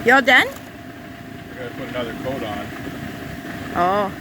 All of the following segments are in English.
Y'all done? I gotta put another coat on. Oh.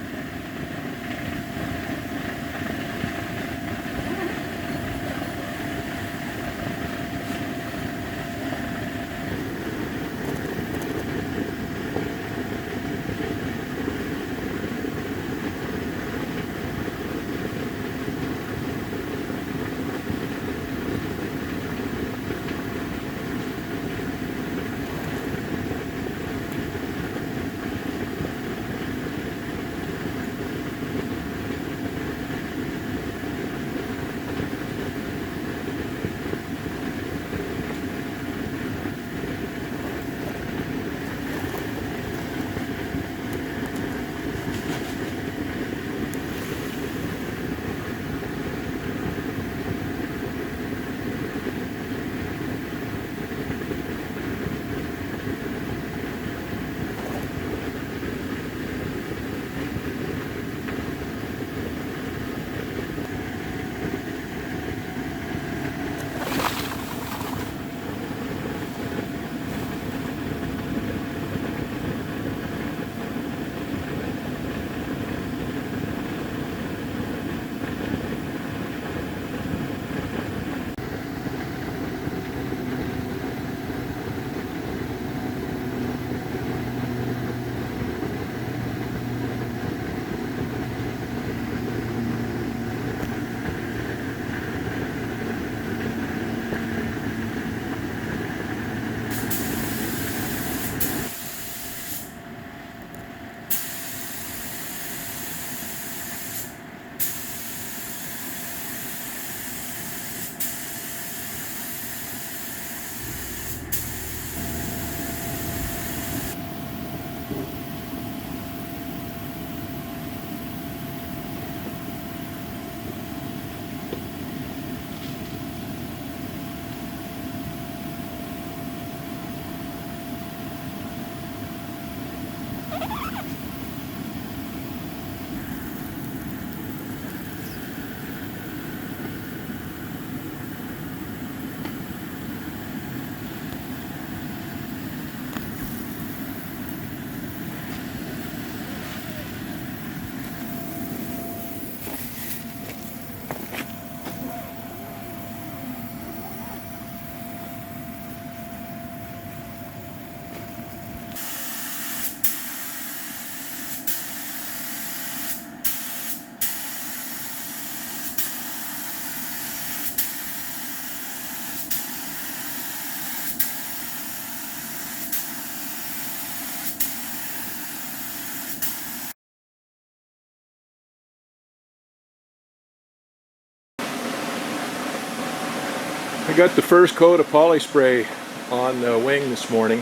I got the first coat of poly spray on the wing this morning,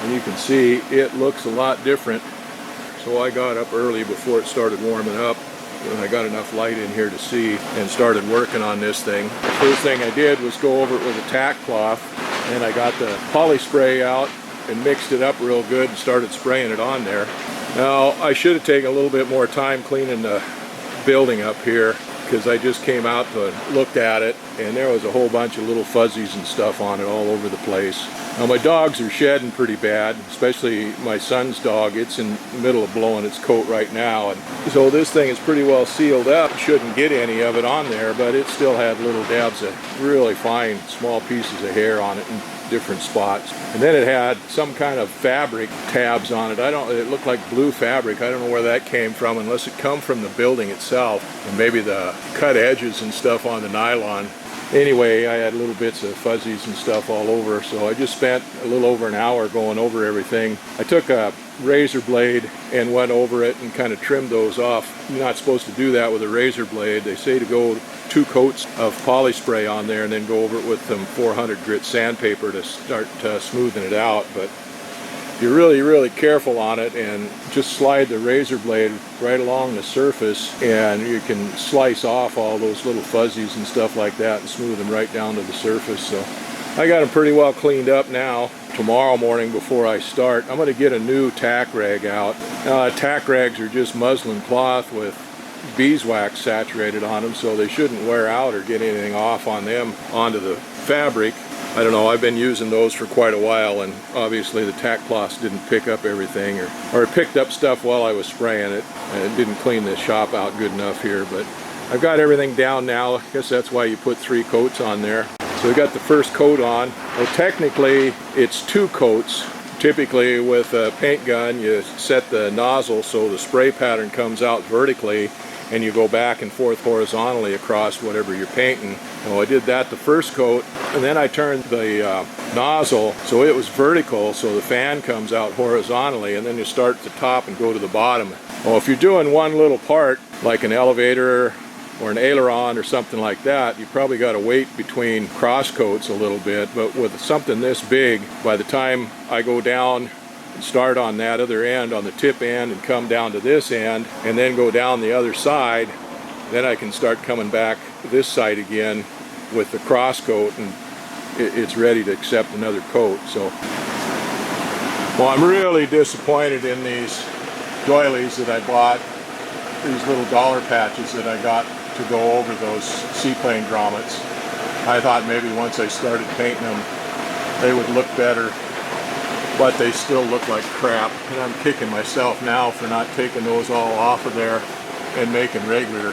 and you can see it looks a lot different. So I got up early before it started warming up, and I got enough light in here to see and started working on this thing. The first thing I did was go over it with a tack cloth, and I got the poly spray out and mixed it up real good and started spraying it on there. Now I should have taken a little bit more time cleaning the building up here, because I just came out and looked at it, and there was a whole bunch of little fuzzies and stuff on it all over the place. Now my dogs are shedding pretty bad, especially my son's dog. It's in the middle of blowing its coat right now, and so this thing is pretty well sealed up. Shouldn't get any of it on there, but it still had little dabs of really fine small pieces of hair on it in different spots. And then it had some kind of fabric tabs on it. It looked like blue fabric. I don't know where that came from, unless it come from the building itself, and maybe the cut edges and stuff on the nylon. Anyway, I had little bits of fuzzies and stuff all over, so I just spent a little over an hour going over everything. I took a razor blade and went over it and kind of trimmed those off. You're not supposed to do that with a razor blade. They say to go 2 coats of poly spray on there and then go over it with some 400 grit sandpaper to start smoothing it out. But you're really careful on it, and just slide the razor blade right along the surface, and you can slice off all those little fuzzies and stuff like that and smooth them right down to the surface. So I got them pretty well cleaned up now. Tomorrow morning before I start, I'm going to get a new tack rag out. Tack rags are just muslin cloth with beeswax saturated on them, so they shouldn't wear out or get anything off on them onto the fabric. I don't know, I've been using those for quite a while, and obviously the tack cloths didn't pick up everything, or it picked up stuff while I was spraying it, and it didn't clean the shop out good enough here. But I've got everything down now. I guess that's why you put 3 coats on there. So we got the first coat on. Well, technically it's 2 coats. Typically with a paint gun you set the nozzle so the spray pattern comes out vertically, and you go back and forth horizontally across whatever you're painting. So I did that the first coat, and then I turned the nozzle so it was vertical, so the fan comes out horizontally, and then you start at the top and go to the bottom. Well, if you're doing one little part, like an elevator or an aileron or something like that, you probably got to wait between cross coats a little bit. But with something this big, by the time I go down and start on that other end, on the tip end, and come down to this end, and then go down the other side, then I can start coming back this side again with the cross coat, and it's ready to accept another coat. So, well, I'm really disappointed in these doilies that I bought, these little dollar patches that I got to go over those seaplane grommets. I thought maybe once I started painting them they would look better, but they still look like crap, and I'm kicking myself now for not taking those all off of there and making regular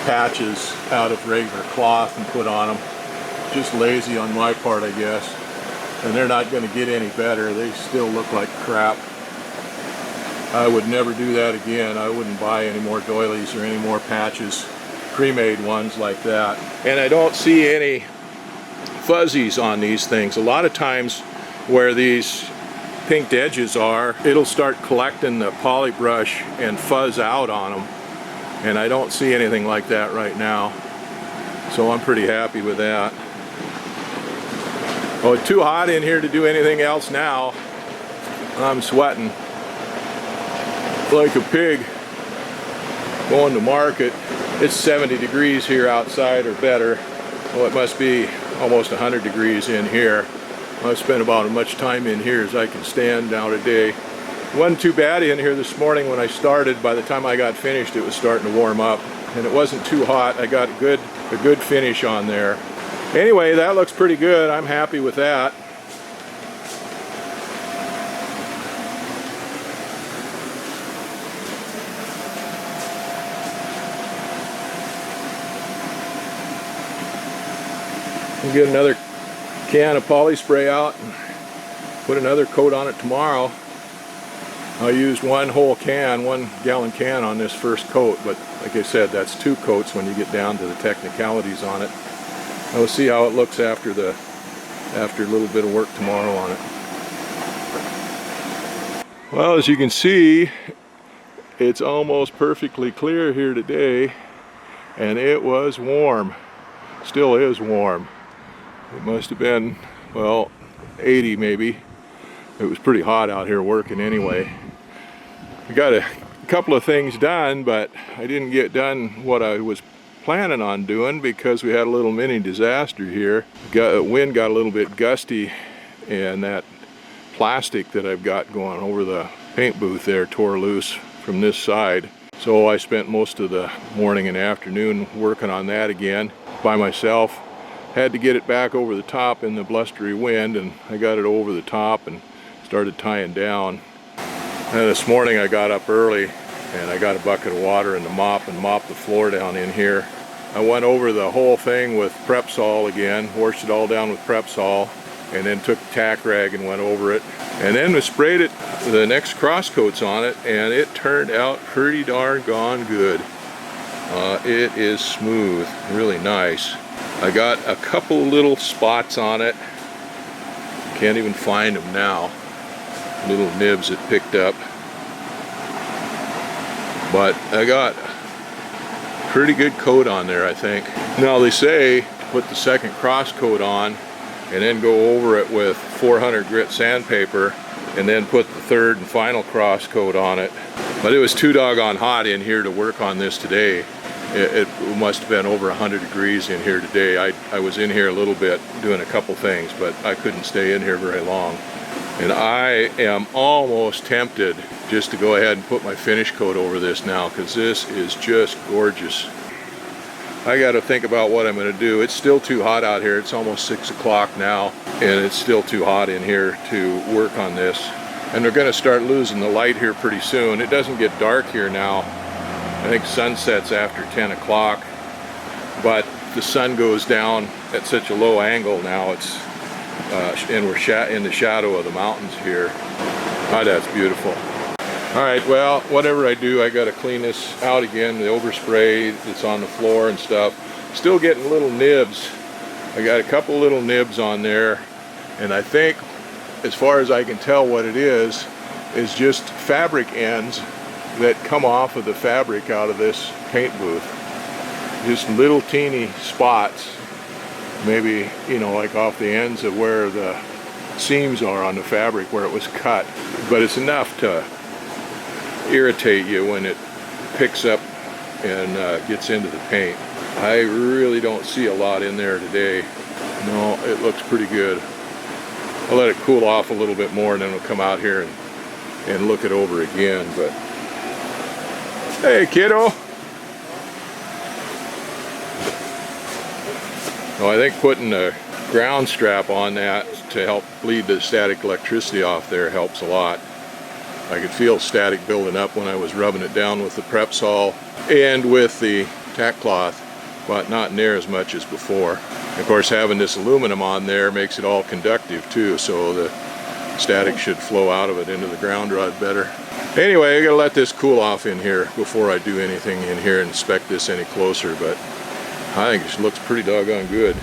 patches out of regular cloth and put on them. Just lazy on my part, I guess, and they're not going to get any better. They still look like crap. I would never do that again. I wouldn't buy any more doilies or any more patches, pre-made ones like that. And I don't see any fuzzies on these things. A lot of times where these pinked edges are, it'll start collecting the poly brush and fuzz out on them, and I don't see anything like that right now, so I'm pretty happy with that. Oh, it's too hot in here to do anything else now. I'm sweating like a pig going to market. It's 70 degrees here outside or better. Well, it must be almost 100 degrees in here. I've spent about as much time in here as I can stand now today. It wasn't too bad in here this morning when I started. By the time I got finished, it was starting to warm up, and it wasn't too hot. I got a good finish on there. Anyway, that looks pretty good. I'm happy with that. We'll get another can of poly spray out and put another coat on it tomorrow. I used one whole can, 1 gallon can on this first coat, but like I said, that's 2 coats when you get down to the technicalities on it. We'll see how it looks after a little bit of work tomorrow on it. Well, as you can see, it's almost perfectly clear here today, and it was warm. Still is warm. It must have been, well, 80 maybe. It was pretty hot out here working anyway. I got a couple of things done, but I didn't get done what I was planning on doing because we had a little mini disaster here. Wind got a little bit gusty, and that plastic that I've got going over the paint booth there tore loose from this side. So I spent most of the morning and afternoon working on that again by myself. Had to get it back over the top in the blustery wind, and I got it over the top and started tying down. And this morning I got up early and I got a bucket of water and mopped the floor down in here. I went over the whole thing with Prep-Sol again, washed it all down with Prep-Sol, and then took the tack rag and went over it. And then we sprayed it, the next cross coats on it, and it turned out pretty darn good. It is smooth, really nice. I got a couple little spots on it. Can't even find them now. Little nibs it picked up. But I got pretty good coat on there, I think. Now they say put the second cross coat on and then go over it with 400 grit sandpaper and then put the third and final cross coat on it. But it was too doggone hot in here to work on this today. It must have been over 100 degrees in here today. I was in here a little bit doing a couple things, but I couldn't stay in here very long. And I am almost tempted just to go ahead and put my finish coat over this now, because this is just gorgeous. I got to think about what I'm going to do. It's still too hot out here. It's almost 6 o'clock now, and it's still too hot in here to work on this. And they're going to start losing the light here pretty soon. It doesn't get dark here now. I think sunset's after 10 o'clock, but the sun goes down at such a low angle now. It's and we're in the shadow of the mountains here. Oh, that's beautiful. All right, well, whatever I do, I got to clean this out again. The overspray that's on the floor and stuff. Still getting little nibs. I got a couple little nibs on there, and I think, as far as I can tell, what it is just fabric ends that come off of the fabric out of this paint booth. Just little teeny spots, maybe, you know, like off the ends of where the seams are on the fabric where it was cut. But it's enough to irritate you when it picks up and gets into the paint. I really don't see a lot in there today. No, it looks pretty good. I'll let it cool off a little bit more, and then we'll come out here and look it over again. But hey, kiddo. No, I think putting a ground strap on that to help bleed the static electricity off there helps a lot. I could feel static building up when I was rubbing it down with the Prepsol and with the tack cloth, but not near as much as before. Of course, having this aluminum on there makes it all conductive too, so the static should flow out of it into the ground rod better. Anyway, I gotta let this cool off in here before I do anything in here and inspect this any closer, but I think it looks pretty doggone good.